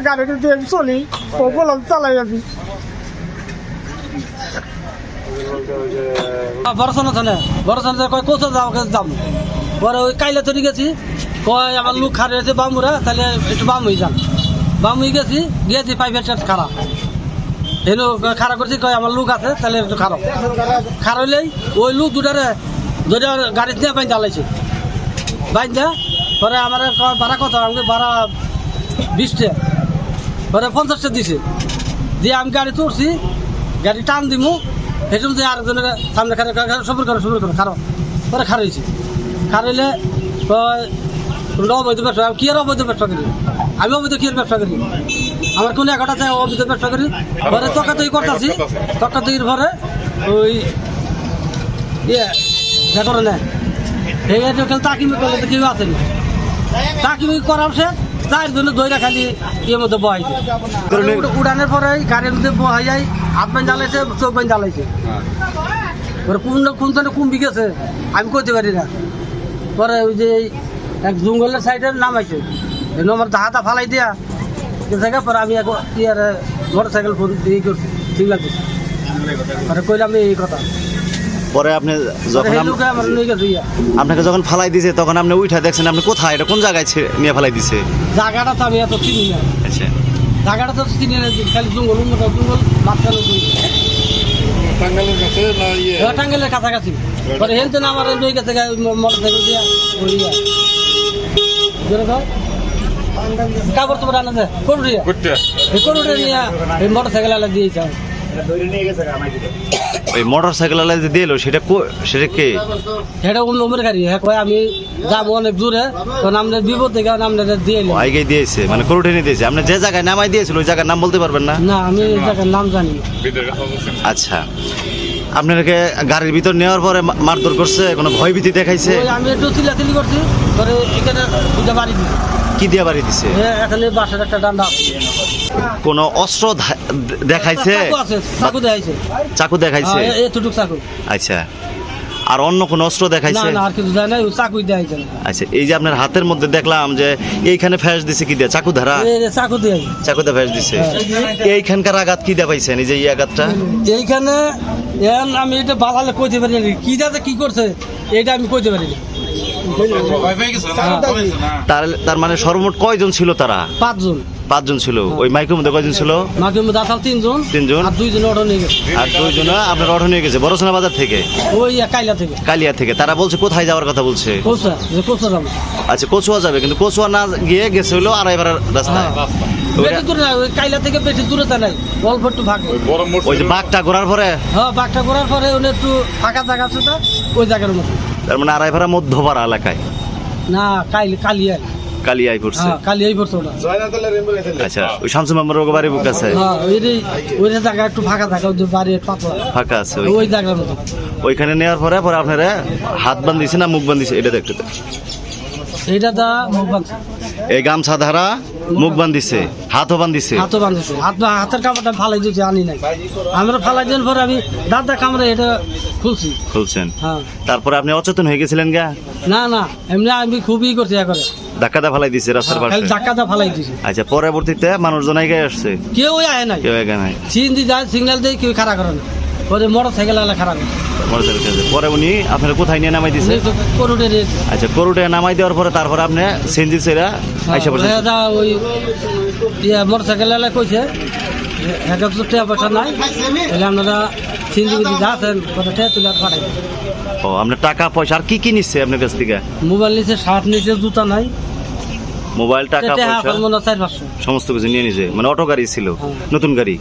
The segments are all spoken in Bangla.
গাড়িটা দিয়ে আমি চলি ও বললাম চালাই আমি বড়সনা থানে বড়সনা কয় কোথাও যাও যাম পরে ওই কাইলে তৈরি গেছি কয় আমার লোক খারে আছে বামুরা তাহলে একটু বাম হয়ে যান বাম হয়ে গেছি গিয়েছি পাইপের চাট খারাপ হেন খারাপ করছি কয় আমার লোক আছে তাহলে একটু খারাপ খারাপ হইলেই ওই লোক দুটারে যদি গাড়িতে দিয়ে বাইন জ্বালাইছে বাইন যা পরে আমার ভাড়া কত আমাকে ভাড়া 20টা পরে 50টা দিছে দিয়ে আমি গাড়ি তুলছি গাড়ি টান দিমু সেরকম যে আরেকজনের সামনে সবর করে খারাপ পরে খার হয়েছি খার হইলে অবৈধ ব্যবসা কি আর অবৈধ ব্যবসা করি আমি অবৈধ কি ব্যবসা করি আমার কোনো একটা চাই অবৈধ ব্যবসা করি পরে তকাতই করতেছি তকাতইর পরে ওই যা করে না এই তাকিমি করলে তো কেউ আসেনি তাকিমি করার সে তার জন্য দইরা খালি ইয়ের মধ্যে বহাইছে উড়ানের পরে গাড়ির মধ্যে বহাই যায় হাত বাইন জ্বালাইছে চোখ বাইন জ্বালাইছে পরে কোন কুম্বি গেছে আমি করতে পারি না পরে ওই যে এক জঙ্গলের সাইডে নামাইছে আমার হাতা ফালাই দিয়া জায়গা পরে আমি ইয়ার মোটর সাইকেল ফোন দিয়ে করছি ঠিক লাগছে পরে কইলাম এই কথা পরে আপনি যখন আপনাকে যখন ফালাই দিছে তখন আপনি উঠা দেখছেন আপনি কোথায় এটা কোন জায়গায় নিয়ে ফালাই দিছে জায়গাটা তো আমি এত চিনি না আচ্ছা জায়গাটা তো চিনি না খালি জঙ্গল মাঝখানে টাঙ্গালের কাছাকাছি পরে হেলতে না আমার নই গেছে মোটর সাইকেল দিয়া কাপড় তোমার আনা যায় করুড়িয়া নিয়ে এই মোটর সাইকেল আলা দিয়েছে ওই মোটর সাইকেল যে দিল সেটা কে সেটা অন্য উমের গাড়ি হ্যাঁ কয় আমি যাবো অনেক দূরে তখন আমাদের বিপদ থেকে আমাদের দিয়ে আগে দিয়েছে মানে করুটে নিয়ে দিয়েছে আপনি যে জায়গায় নামাই দিয়েছিল ওই জায়গার নাম বলতে পারবেন না না আমি এই জায়গার নাম জানি না আচ্ছা আপনাকে গাড়ির ভিতর নেওয়ার পরে মারধর করছে কোনো ভয়ভীতি দেখাইছে আমি একটু চিল্লাচিল্লি করছি পরে এখানে দুটা বাড়ি দিচ্ছে কি দিয়ে বাড়ি দিছে এখানে বাসার একটা ডান্ডা কোনো অস্ত্র দেখাইছে চাকু দেখাইছে এতটুকু চাকু আচ্ছা আর অন্য কোন অস্ত্র দেখাইছে না আর কিছু দেয় না চাকুই দেখাইছে আচ্ছা এই যে আপনার হাতের মধ্যে দেখলাম যে এইখানে ফ্যাস দিছে কি দিয়ে চাকু ধারা চাকু দিয়ে ফ্যাস দিছে এইখানকার আঘাত কি দেখাইছেন এই যে এই আঘাতটা এইখানে আমি এটা বালালে কইতে পারি না কি যাতে কি করছে এটা আমি কইতে পারি না তার মানে সর্বমোট কয়জন ছিল তারা? 5 জন ছিল। ওই মাইকের মধ্যে কয়জন ছিল? মাইকের মধ্যে আসল 3 জন আর 2 জন অটো নিয়ে গেছে। আর 2 জন আপনার অটো নিয়ে গেছে বড়সনা বাজার থেকে? ওই কালিয়া থেকে। তারা বলছে কোথায় যাওয়ার কথা বলছে? কচুয়া যাবে। আচ্ছা কচুয়া যাবে, কিন্তু কচুয়া না গিয়ে গেছে হলো আড়াইবার রাস্তায়। বেশি দূরে না, ওই কালিয়া থেকে বেশি দূরে তা নাই, অল্প একটু ফাঁকা। ওই যে বাঘটা ঘোরার পরে? হ্যাঁ, বাঘটা ঘোরার পরে ওখানে একটু ফাঁকা জায়গা আছে, ওই জায়গার মধ্যে। তার মানে আড়াইপাড়া মধ্যপাড়া এলাকায়? না, কালিয়ায় পড়ছে। কালিয়ায় পড়ছে ওটা। আচ্ছা, ওই শামসু মামার বাড়ি বুক আছে? হ্যাঁ, ওই জায়গা একটু ফাঁকা থাকে, ওই যে বাড়ি পাতলা ফাঁকা আছে ওই জায়গার মতো। ওইখানে নেওয়ার পরে আপনারা হাত বান্ধিছে না মুখ বান্ধিছে এটা দেখতে? এইটা দা মুখ বাঁধছে, এই গামছা ধারা মুখ বান্ধিছে, হাতও বান্ধিছে। হাতের কাপড়টা ফালাই দিয়েছে, আনি নাই আমরা। ফালাই দেওয়ার পরে আমি দাদা কামড়ে এটা খুলছেন। হ্যাঁ, তারপরে আপনি অচেতন হয়ে গেছিলেন গা? না, এমনি আমি খুবই করছি করে ধাক্কাটা ফালাই দিছে রাস্তার পাশে? ধাক্কাটা ফালাই দিছে। আচ্ছা, পরবর্তীতে মানুষজন এগিয়ে আসছে? কেউ আয় নাই, সিএনজি যায়, সিগন্যাল দিয়ে কেউ খাড়া করে না। পরে মোটর সাইকেল খারাপ পরে উনি আপনার কোথায় নিয়ে নামাই দিচ্ছে? আচ্ছা, করুটে নামাই দেওয়ার পরে তারপরে আপনি সিএনজি ছেড়া আইসা পড়ছেন? ওই মোটর সাইকেল কইছে পয়সা নাই, তাহলে আপনারা সিএনজি যাচ্ছেন তুলে পাঠাই। ও, আপনার টাকা পয়সা আর কি নিচ্ছে আপনার কাছ থেকে? মোবাইল নিচ্ছে, শার্ট নিচ্ছে, জুতা নাই, মোবাইল, টাকা পয়সা সমস্ত কিছু নিয়ে নিছে। মানে অটো গাড়ি ছিল? নতুন গাড়ি।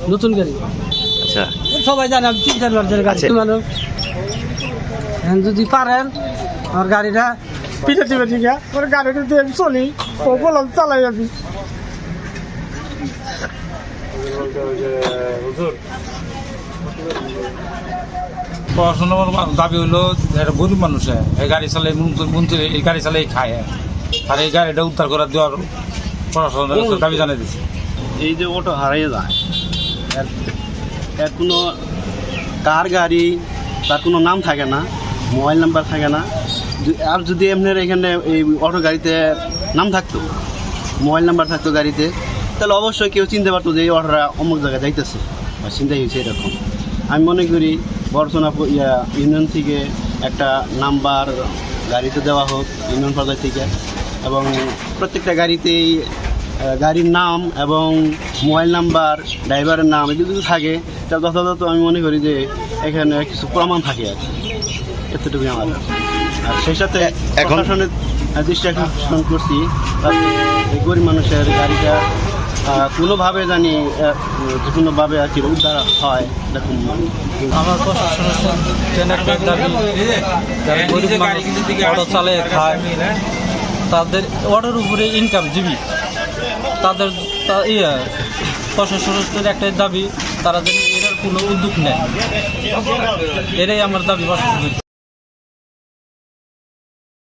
আচ্ছা, সবাই জানে আমি 3-4 বার গাড়ি মানুষ। যদি পারেন আমার গাড়িটা পিঠে দিবে, ঠিক আছে? ওর গাড়িটা দিয়ে আমি চলি ও বললাম চালাই আমি। পড়াশোনার দাবি হলো একটা গরিব মানুষ, এই গাড়ি চালাই মন্ত্রী, এই গাড়ি চালাই খায়, আর এই গাড়িটা উদ্ধার করে দেওয়ার পড়াশোনার দাবি জানিয়ে দিচ্ছে। এই যে অটো হারিয়ে যায়, এর কোনো কার গাড়ি, তার কোনো নাম থাকে না, মোবাইল নাম্বার থাকে না। আর যদি আপনার এখানে এই অটো গাড়িতে নাম থাকতো, মোবাইল নাম্বার থাকতো গাড়িতে, তাহলে অবশ্যই কেউ চিনতে পারতো যে এই অটোটা অমুক জায়গায় যাইতেছে বা চিন্তাই হয়েছে এরকম। আমি মনে করি বর্ষনা ইউনিয়ন থেকে একটা নাম্বার গাড়িতে দেওয়া হোক ইউনিয়ন পর্যায় থেকে, এবং প্রত্যেকটা গাড়িতেই গাড়ির নাম এবং মোবাইল নাম্বার, ড্রাইভারের নাম এগুলো যদি থাকে তাহলে যথাযথ আমি মনে করি যে এখানে কিছু প্রমাণ থাকে আর কি। এতটুকুই আমার। আর সেই সাথে এখন প্রশাসনের দৃষ্টি আকর্ষণ করছি তাতে এই গরিব মানুষের গাড়িটা কোনোভাবে জানি যে কোনোভাবে আর কি উদ্ধার হয় এরকম। আমার প্রশাসনের একটাই দাবি, যারা গরিব মানুষ অটো চালিয়ে খায়, তাদের অটোর উপরে ইনকাম জীবী, তাদের প্রশাসনের একটাই দাবি, তারা যেন এটার কোনো উদ্যোগ নেয়, এটাই আমার দাবি প্রশাসনের।